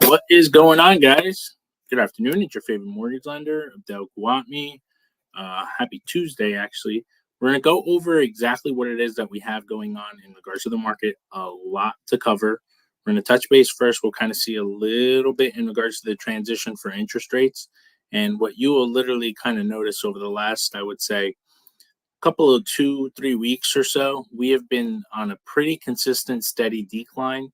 What is going on, guys? Good afternoon. It's your favorite mortgage lender, Abdel Guatmi. Happy Tuesday, actually. We're going to go over exactly what it is that we have going on in regards to the market. A lot to cover. We're going to touch base first. We'll kind of see a little bit in regards to the transition for interest rates and what you will literally kind of notice over the last, I would say, couple of 2-3 weeks or so. We have been on a pretty consistent, steady decline.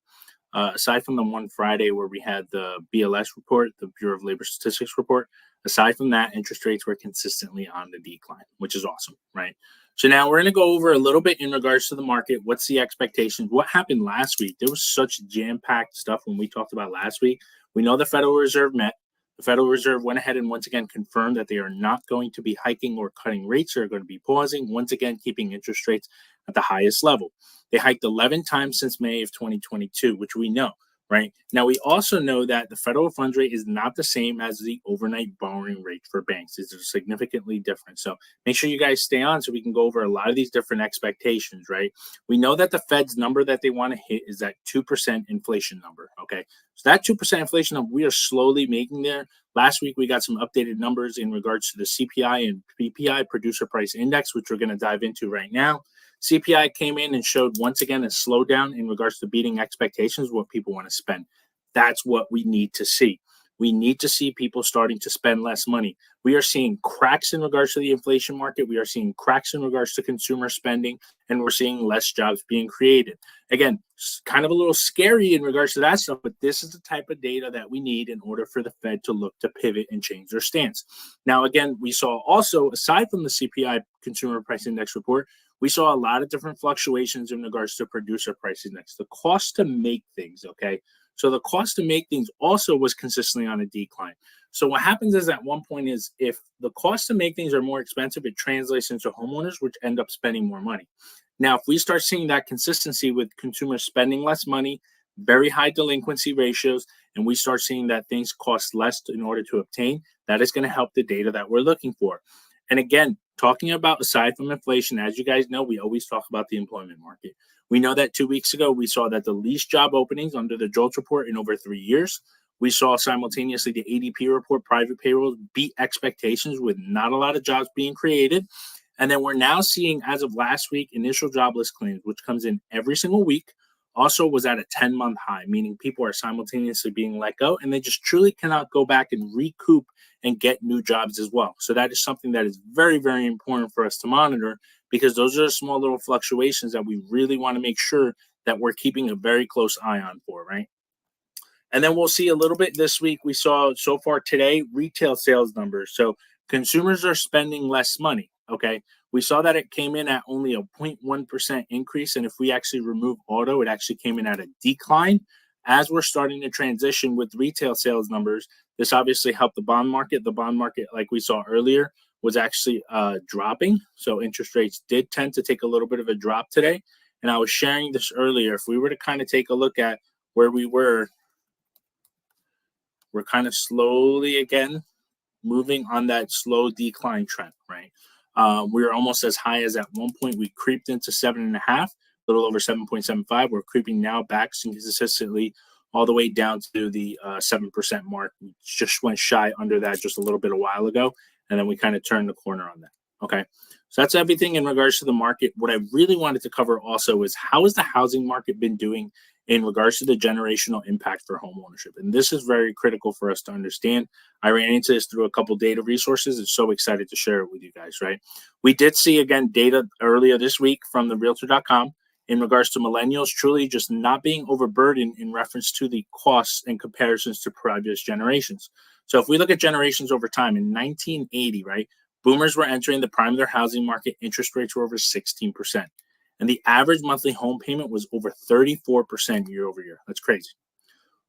Aside from the one Friday where we had the BLS report, the Bureau of Labor Statistics report, aside from that, interest rates were consistently on the decline, which is awesome, right? So now we're going to go over a little bit in regards to the market. What's the expectations? What happened last week? There was such jam-packed stuff when we talked about last week. We know the Federal Reserve met. The Federal Reserve went ahead and once again confirmed that they are not going to be hiking or cutting rates. They're going to be pausing, once again keeping interest rates at the highest level. They hiked 11 times since May of 2022, which we know, right? Now, we also know that the federal funds rate is not the same as the overnight borrowing rate for banks. It's significantly different. So make sure you guys stay on so we can go over a lot of these different expectations, right? We know that the Fed's number that they want to hit is that 2% inflation number, okay? So that 2% inflation number, we are slowly making there. Last week, we got some updated numbers in regards to the CPI and PPI, Producer Price Index, which we're going to dive into right now. CPI came in and showed once again a slowdown in regards to beating expectations, what people want to spend. That's what we need to see. We need to see people starting to spend less money. We are seeing cracks in regards to the inflation market. We are seeing cracks in regards to consumer spending, and we're seeing less jobs being created. Again, kind of a little scary in regards to that stuff, but this is the type of data that we need in order for the Fed to look to pivot and change their stance. Now, again, we saw also, aside from the CPI Consumer Price Index report, we saw a lot of different fluctuations in regards to producer price index, the cost to make things, okay? So the cost to make things also was consistently on a decline. So what happens is at one point is if the cost to make things are more expensive, it translates into homeowners, which end up spending more money. Now, if we start seeing that consistency with consumers spending less money, very high delinquency ratios, and we start seeing that things cost less in order to obtain, that is going to help the data that we're looking for. And again, talking about aside from inflation, as you guys know, we always talk about the employment market. We know that 2 weeks ago, we saw that the least job openings under the JOLTS report in over 3 years. We saw simultaneously the ADP report, private payrolls beat expectations with not a lot of jobs being created. And then we're now seeing, as of last week, initial jobless claims, which comes in every single week, also was at a 10-month high, meaning people are simultaneously being let go, and they just truly cannot go back and recoup and get new jobs as well. So that is something that is very, very important for us to monitor because those are small little fluctuations that we really want to make sure that we're keeping a very close eye on for, right? And then we'll see a little bit this week. We saw so far today retail sales numbers. So consumers are spending less money, okay? We saw that it came in at only a 0.1% increase. And if we actually remove auto, it actually came in at a decline. As we're starting to transition with retail sales numbers, this obviously helped the bond market. The bond market, like we saw earlier, was actually dropping. So interest rates did tend to take a little bit of a drop today. And I was sharing this earlier. If we were to kind of take a look at where we're kind of slowly again moving on that slow decline trend, right? We were almost as high as at one point we creeped into 7.5, a little over 7.75. We're creeping now back consistently all the way down to the 7% mark. We just went shy under that just a little bit a while ago, and then we kind of turned the corner on that. Okay, so that's everything in regards to the market. What I really wanted to cover also is how has the housing market been doing in regards to the generational impact for home ownership. And this is very critical for us to understand. I ran into this through a couple data resources and so excited to share it with you guys, right? We did see, again, data earlier this week from the Realtor.com in regards to millennials truly just not being overburdened in reference to the costs and comparisons to previous generations. So if we look at generations over time, in 1980, right, boomers were entering the prime of their housing market, interest rates were over 16%. And the average monthly home payment was over 34% year over year. That's crazy.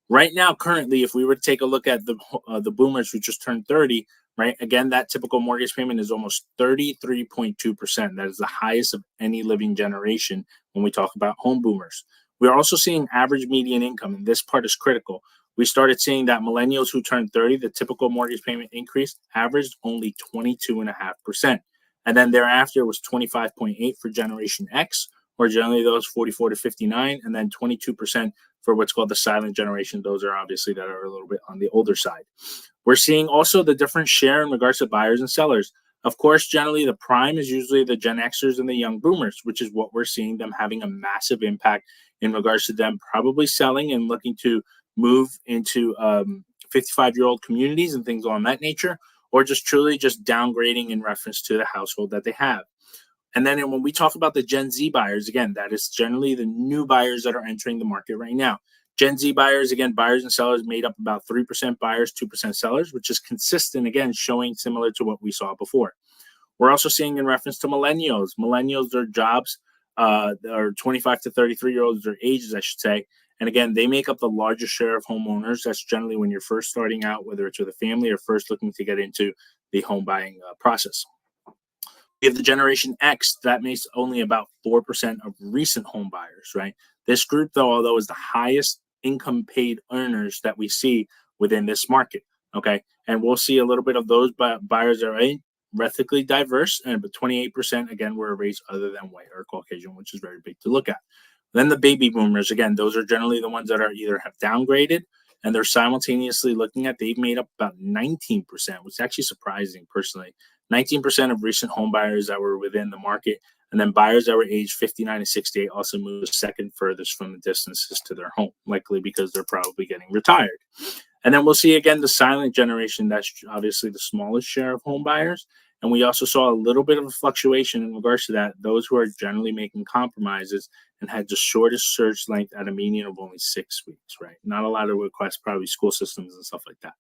Right now, currently, if we were to take a look at the boomers who just turned 30, right, again, that typical mortgage payment is almost 33.2%. That is the highest of any living generation when we talk about home boomers. We are also seeing average median income, and this part is critical. We started seeing that millennials who turned 30, the typical mortgage payment increase averaged only 22.5%. And then thereafter was 25.8 for Generation X, or generally those 44 to 59, and then 22% for what's called the silent generation. Those are obviously that are a little bit on the older side. We're seeing also the different share in regards to buyers and sellers. Of course, generally the prime is usually the Gen Xers and the young boomers, which is what we're seeing them having a massive impact in regards to them probably selling and looking to move into 55-year-old communities and things on that nature, or just truly just downgrading in reference to the household that they have. And then when we talk about the Gen Z buyers, again, that is generally the new buyers that are entering the market right now. Gen Z buyers, again, buyers and sellers made up about 3% buyers, 2% sellers, which is consistent, again, showing similar to what we saw before. We're also seeing in reference to millennials. Millennials, their jobs are 25 to 33-year-olds, their ages, I should say. And again, they make up the largest share of homeowners. That's generally when you're first starting out, whether it's with a family or first looking to get into the home buying process. We have the Generation X that makes only about 4% of recent home buyers, right? This group, though, although is the highest income paid earners that we see within this market, okay? And we'll see a little bit of those buyers that are ethnically diverse, and but 28%, again, were a race other than white or Caucasian, which is very big to look at. Then the baby boomers, again, those are generally the ones that are either have downgraded and they're simultaneously looking at, they've made up about 19%, which is actually surprising personally. 19% of recent home buyers that were within the market, and then buyers that were aged 59 to 68 also moved second furthest from the distances to their home, likely because they're probably getting retired. And then we'll see again the silent generation. That's obviously the smallest share of home buyers. And we also saw a little bit of a fluctuation in regards to that. Those who are generally making compromises and had the shortest search length at a median of only 6 weeks, right? Not a lot of requests, probably school systems and stuff like that.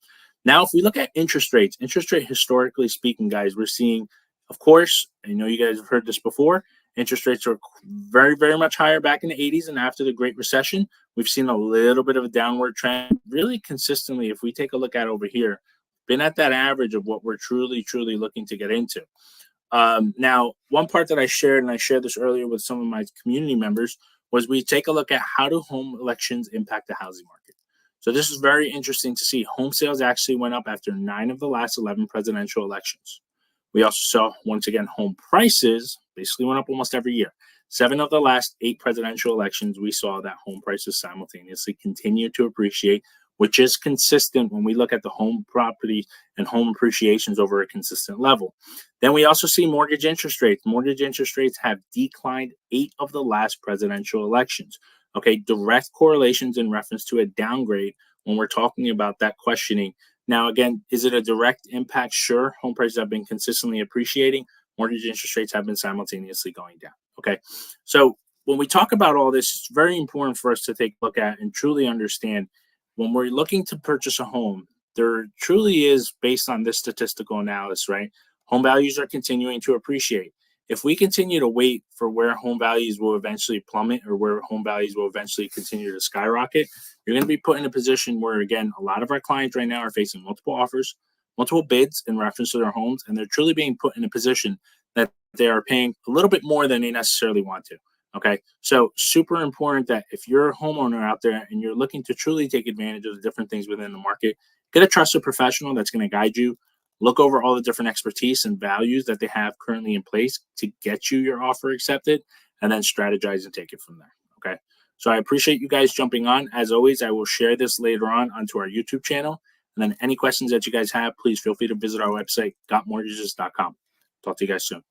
Now, if we look at interest rates, interest rate historically speaking, guys, we're seeing, of course, I know you guys have heard this before, interest rates are very, very much higher back in the 80s and after the Great Recession. We've seen a little bit of a downward trend really consistently. If we take a look at over here, been at that average of what we're truly, truly looking to get into. Now, one part that I shared, and I shared this earlier with some of my community members, was we take a look at how do home elections impact the housing market. So this is very interesting to see. Home sales actually went up after 9 of the last 11 presidential elections. We also saw, once again, home prices basically went up almost every year. 7 of the last 8 presidential elections, we saw that home prices simultaneously continue to appreciate, which is consistent when we look at the home property and home appreciations over a consistent level. Then we also see mortgage interest rates. Mortgage interest rates have declined 8 of the last presidential elections. Okay, direct correlations in reference to a downgrade when we're talking about that questioning. Now, again, is it a direct impact? Sure, home prices have been consistently appreciating. Mortgage interest rates have been simultaneously going down. Okay, so when we talk about all this, it's very important for us to take a look at and truly understand when we're looking to purchase a home, there truly is, based on this statistical analysis, right? Home values are continuing to appreciate. If we continue to wait for where home values will eventually plummet or where home values will eventually continue to skyrocket, you're going to be put in a position where, again, a lot of our clients right now are facing multiple offers, multiple bids in reference to their homes, and they're truly being put in a position that they are paying a little bit more than they necessarily want to. Okay, so super important that if you're a homeowner out there and you're looking to truly take advantage of the different things within the market, get a trusted professional that's going to guide you. Look over all the different expertise and values that they have currently in place to get you your offer accepted, and then strategize and take it from there. Okay, so I appreciate you guys jumping on. As always, I will share this later on onto our YouTube channel. And then any questions that you guys have, please feel free to visit our website, gotmortgages.com. Talk to you guys soon.